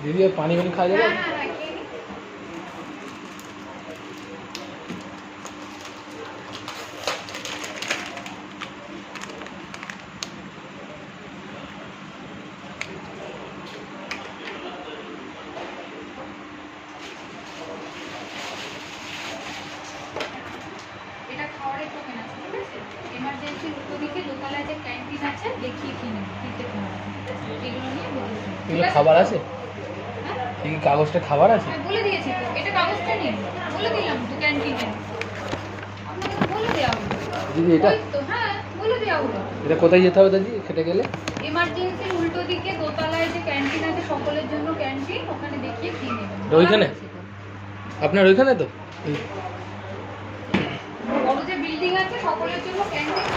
दीदी पानी वानी खा जाएगा। এটা খাওয়ার একটু কেনা আছে, ঠিক আছে? এমার্জেন্সি ওদিকে দোতলায় যে ক্যান্টিন আছে দেখিয়ে কিনে দিতে পারো, এগুলো নিয়ে বলেছি। এগুলো খাবার আছে? এই কাগজটা খাবার আছে? হ্যাঁ বলে দিয়েছি তো, এটা কাগজটা নিন, বলে দিলাম তো ক্যান্টিনে। আপনাকে বলে দেওয়া হলো দিদি এটা তো, হ্যাঁ বলে দেওয়া হলো। এটা কোথায় যেতে হবে দাদি খেতে গেলে? এমার্জেন্সির উল্টো দিকে দোতলায় যে ক্যান্টিন আছে সকলের জন্য ক্যান্টিন, ওখানে দেখিয়ে খেয়ে নেবেন। ওইখানে? আপনার ওইখানে তো? বড় যে বিল্ডিং আছে সকলের জন্য ক্যান্টিন।